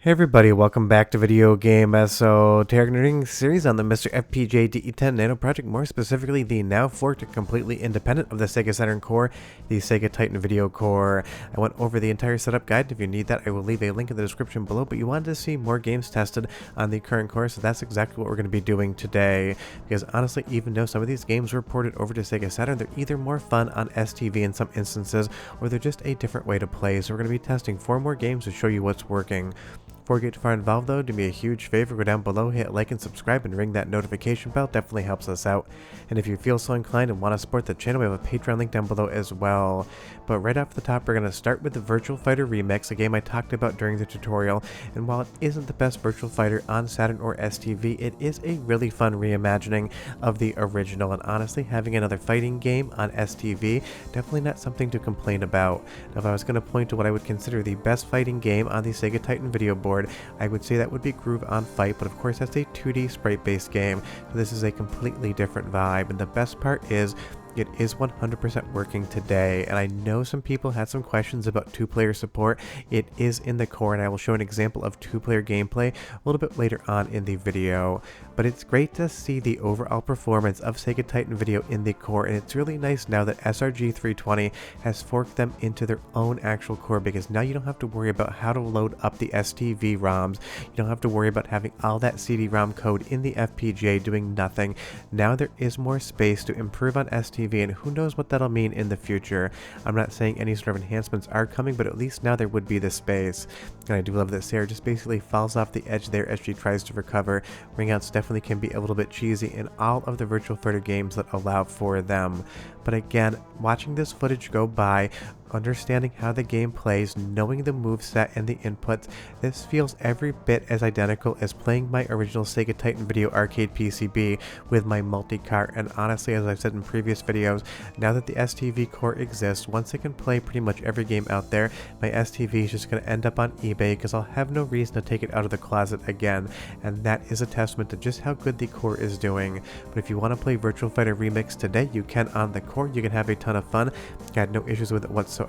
Hey everybody, welcome back to Video Game Esoteric series on the MiSTer FPGA DE10 Nano project, more specifically the now forked and completely independent of the Sega Saturn core, the Sega Titan Video Core. I went over the entire setup guide. If you need that, I will leave a link in the description below, but you wanted to see more games tested on the current core, so that's exactly what we're going to be doing today. Because honestly, even though some of these games were ported over to Sega Saturn, they're either more fun on STV in some instances, or they're just a different way to play, so we're going to be testing 4 more games to show you what's working. Before we get too far involved though, do me a huge favor, go down below, hit like and subscribe, and ring that notification bell. Definitely helps us out. And if you feel so inclined and want to support the channel, we have a Patreon link down below as well. But right off the top, we're going to start with the Virtual Fighter Remix, a game I talked about during the tutorial. And while it isn't the best Virtual Fighter on Saturn or STV, it is a really fun reimagining of the original. And honestly, having another fighting game on STV, definitely not something to complain about. Now, if I was going to point to what I would consider the best fighting game on the Sega Titan video board, I would say that would be Groove on Fight, but of course that's a 2D sprite-based game, so this is a completely different vibe, and the best part is it is 100% working today. And I know some people had some questions about 2-player support. It is in the core, and I will show an example of 2-player gameplay a little bit later on in the video. But it's great to see the overall performance of Sega Titan Video in the core, and it's really nice now that SRG 320 has forked them into their own actual core, because now you don't have to worry about how to load up the STV ROMs. You don't have to worry about having all that CD-ROM code in the FPGA doing nothing. Now there is more space to improve on STV, and who knows what that'll mean in the future. I'm not saying any sort of enhancements are coming, but at least now there would be the space. And I do love that Sarah just basically falls off the edge there as she tries to recover. Ringouts definitely can be a little bit cheesy in all of the Virtual Fighter games that allow for them. But again, watching this footage go by, understanding how the game plays, knowing the moveset and the inputs, this feels every bit as identical as playing my original Sega Titan Video arcade PCB with my multi-cart. And honestly, as I've said in previous videos, now that the STV core exists, once I can play pretty much every game out there, my STV is just going to end up on eBay because I'll have no reason to take it out of the closet again. And that is a testament to just how good the core is doing. But if you want to play Virtual Fighter Remix today, you can on the core. You can have a ton of fun. Got no issues with it whatsoever.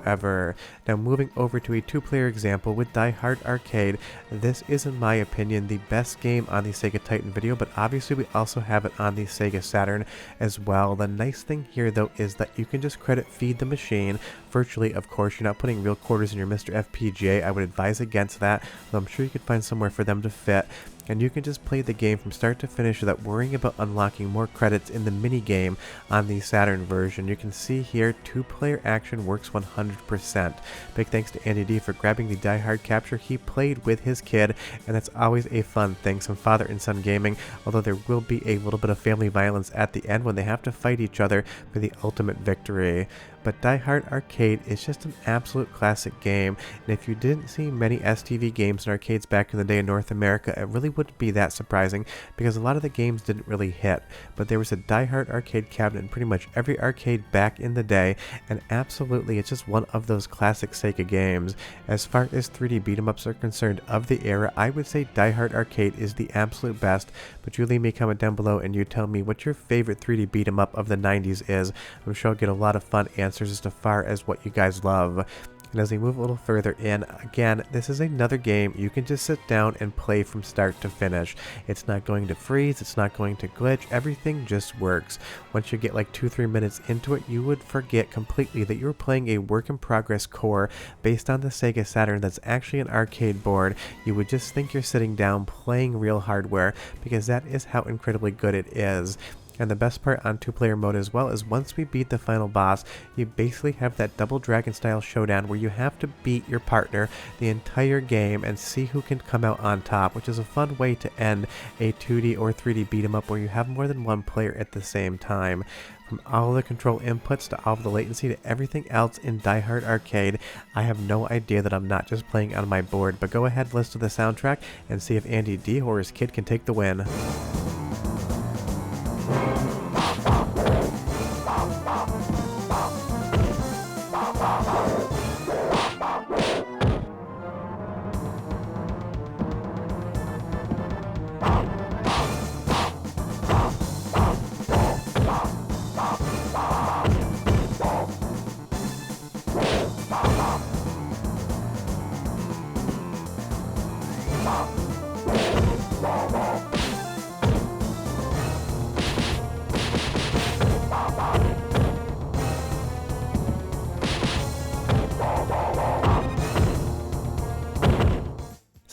Now moving over to a 2-player example with Die Hard Arcade, this is in my opinion the best game on the Sega Titan Video, but obviously we also have it on the Sega Saturn as well. The nice thing here though is that you can just credit feed the machine virtually. Of course, you're not putting real quarters in your MiSTer FPGA. I would advise against that, though I'm sure you could find somewhere for them to fit. And you can just play the game from start to finish without worrying about unlocking more credits in the mini game on the Saturn version. You can see here 2-player action works 100%. Big thanks to Andy D for grabbing the Die Hard capture he played with his kid, and that's always a fun thing, some father and son gaming, although there will be a little bit of family violence at the end when they have to fight each other for the ultimate victory. But Die Hard Arcade is just an absolute classic game, and if you didn't see many STV games in arcades back in the day in North America, it really wouldn't be that surprising, because a lot of the games didn't really hit. But there was a Die Hard arcade cabinet in pretty much every arcade back in the day, and absolutely it's just one of those classic Sega games. As far as 3D beat-em-ups are concerned of the era, I would say Die Hard Arcade is the absolute best, but you leave me a comment down below and you tell me what your favorite 3D beat-em-up of the 90s is. I'm sure I'll get a lot of fun answers as far as what you guys love. And as we move a little further in, again, this is another game you can just sit down and play from start to finish. It's not going to freeze, it's not going to glitch, everything just works. Once you get like 2-3 minutes into it, you would forget completely that you're playing a work-in-progress core based on the Sega Saturn that's actually an arcade board. You would just think you're sitting down playing real hardware, because that is how incredibly good it is. And the best part on 2-player mode as well is once we beat the final boss, you basically have that double dragon style showdown where you have to beat your partner the entire game and see who can come out on top, which is a fun way to end a 2D or 3D beat 'em up where you have more than one player at the same time. From all the control inputs to all of the latency to everything else in Die Hard Arcade, I have no idea that I'm not just playing on my board. But go ahead, listen to the soundtrack and see if Andy D or his kid can take the win.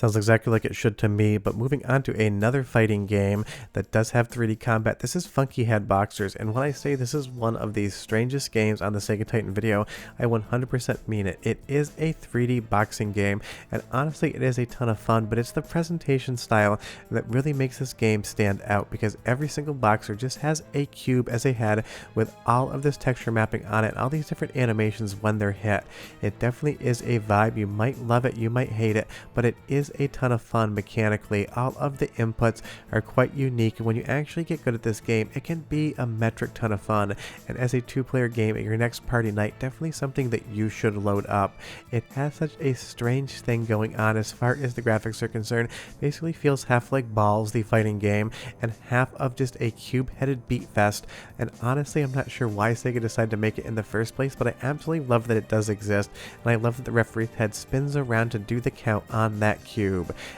Sounds exactly like it should to me, but moving on to another fighting game that does have 3D combat. This is Funky Head Boxers, and when I say this is one of the strangest games on the Sega Titan Video, I 100% mean it. It is a 3D boxing game, and honestly it is a ton of fun, but it's the presentation style that really makes this game stand out, because every single boxer just has a cube as a head with all of this texture mapping on it, all these different animations when they're hit. It definitely is a vibe. You might love it, you might hate it, but it is a ton of fun mechanically. All of the inputs are quite unique, and when you actually get good at this game, it can be a metric ton of fun. And as a two-player game at your next party night, definitely something that you should load up. It has such a strange thing going on as far as the graphics are concerned. Basically feels half like Balls, the fighting game, and half of just a cube-headed beat fest. And honestly, I'm not sure why Sega decided to make it in the first place, but I absolutely love that it does exist, and I love that the referee's head spins around to do the count on that cube.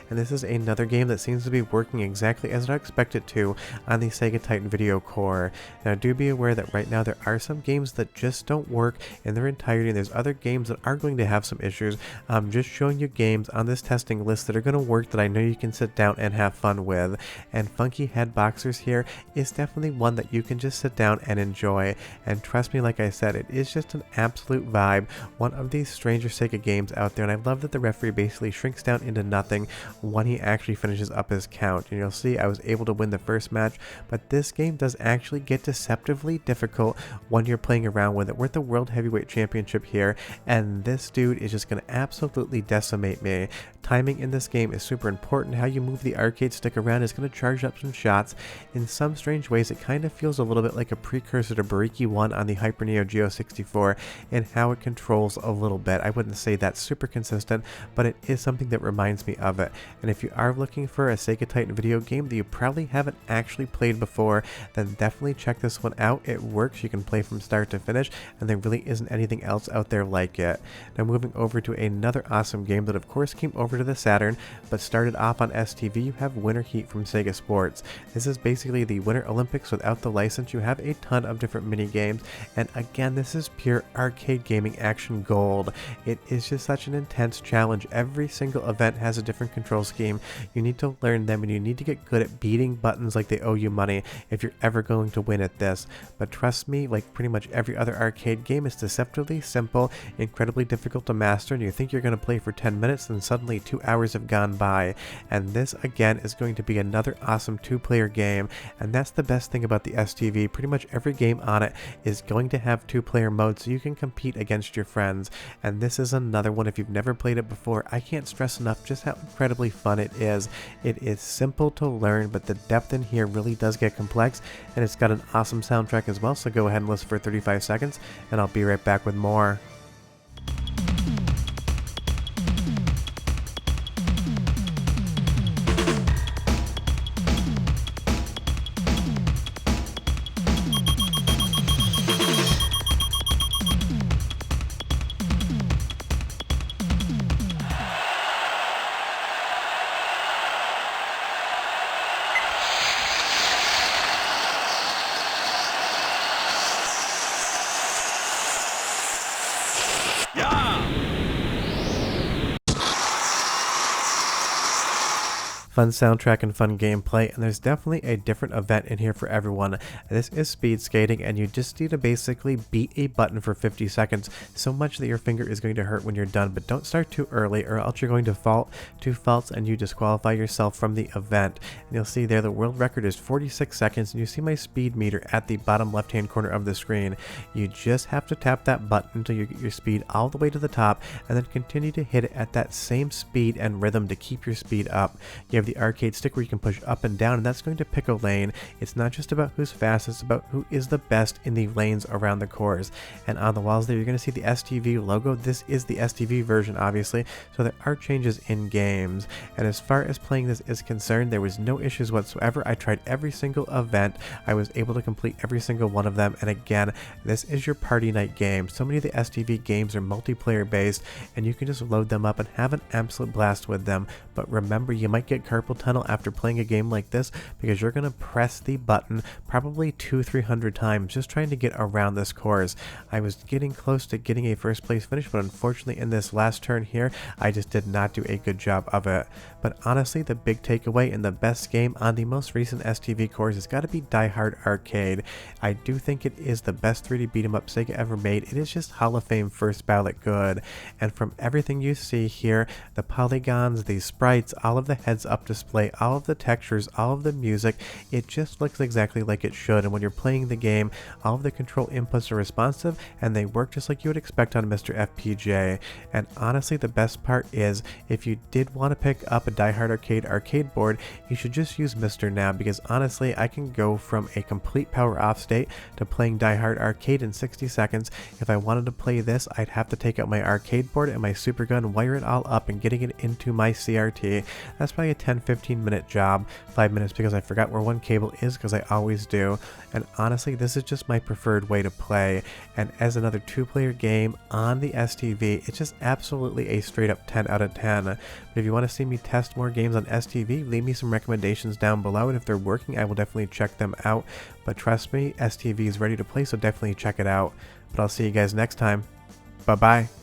And this is another game that seems to be working exactly as I expect it to on the Sega Titan Video Core. Now do be aware that right now there are some games that just don't work in their entirety, and there's other games that are going to have some issues. I'm just showing you games on this testing list that are going to work, that I know you can sit down and have fun with, and Funky Head Boxers here is definitely one that you can just sit down and enjoy. And trust me, like I said, it is just an absolute vibe, one of these stranger Sega games out there, and I love that the referee basically shrinks down into nothing when he actually finishes up his count. And you'll see I was able to win the first match, but this game does actually get deceptively difficult when you're playing around with it. We're at the World Heavyweight Championship here, and this dude is just going to absolutely decimate me. Timing in this game is super important. How you move the arcade stick around is going to charge up some shots. In some strange ways, it kind of feels a little bit like a precursor to Bariki 1 on the Hyper Neo Geo 64, and how it controls a little bit. I wouldn't say that's super consistent, but it is something that reminds me of it. And if you are looking for a Sega Titan video game that you probably haven't actually played before, then definitely check this one out. It works. You can play from start to finish, and there really isn't anything else out there like it. Now moving over to another awesome game that of course came over to the Saturn, but started off on STV, you have Winter Heat from Sega Sports. This is basically the Winter Olympics without the license. You have a ton of different mini games, and again, this is pure arcade gaming action gold. It is just such an intense challenge. Every single event has a different control scheme. You need to learn them, and you need to get good at beating buttons like they owe you money if you're ever going to win at this. But trust me, like pretty much every other arcade game, it's deceptively simple, incredibly difficult to master, and you think you're going to play for 10 minutes, and suddenly 2 hours have gone by. And this again is going to be another awesome two-player game, and that's the best thing about the STV. Pretty much every game on it is going to have two-player mode, so you can compete against your friends. And this is another one, if you've never played it before, I can't stress enough just how incredibly fun it is. It is simple to learn, but the depth in here really does get complex, and it's got an awesome soundtrack as well. So go ahead and listen for 35 seconds, and I'll be right back with more. Fun soundtrack and fun gameplay, and there's definitely a different event in here for everyone. This is speed skating, and you just need to basically beat a button for 50 seconds, so much that your finger is going to hurt when you're done. But don't start too early, or else you're going to fall 2 faults and you disqualify yourself from the event. And you'll see there the world record is 46 seconds, and you see my speed meter at the bottom left hand corner of the screen. You just have to tap that button until you get your speed all the way to the top, and then continue to hit it at that same speed and rhythm to keep your speed up. You have the arcade stick where you can push up and down, and that's going to pick a lane. It's not just about who's fast, it's about who is the best in the lanes around the cores. And on the walls there, you're going to see the STV logo. This is the STV version, obviously, so there are changes in games. And as far as playing this is concerned, there was no issues whatsoever. I tried every single event. I was able to complete every single one of them. And again, this is your party night game. So many of the STV games are multiplayer based, and you can just load them up and have an absolute blast with them. But remember, you might get carpal tunnel after playing a game like this, because you're going to press the button probably 200-300 times just trying to get around this course. I was getting close to getting a first place finish, but unfortunately in this last turn here, I just did not do a good job of it. But honestly, the big takeaway and the best game on the most recent STV cores has got to be Die Hard Arcade. I do think it is the best 3D beat 'em up Sega ever made. It is just Hall of Fame first ballot good. And from everything you see here, the polygons, the sprites, all of the heads-up display, all of the textures, all of the music, it just looks exactly like it should. And when you're playing the game, all of the control inputs are responsive and they work just like you would expect on MiSTer FPGA. And honestly, the best part is, if you did want to pick up a Die Hard arcade board, you should just use MiSTer now, because honestly, I can go from a complete power off state to playing Die Hard Arcade in 60 seconds. If I wanted to play this, I'd have to take out my arcade board and my super gun, wire it all up, and getting it into my CRT. That's probably a 10-15 minute job. 5 minutes because I forgot where one cable is, because I always do. And honestly, this is just my preferred way to play. And as another 2-player game on the STV, it's just absolutely a straight up 10 out of 10. But if you want to see me test more games on STV, leave me some recommendations down below, and if they're working, I will definitely check them out. But trust me, STV is ready to play, so definitely check it out. But I'll see you guys next time. Bye bye.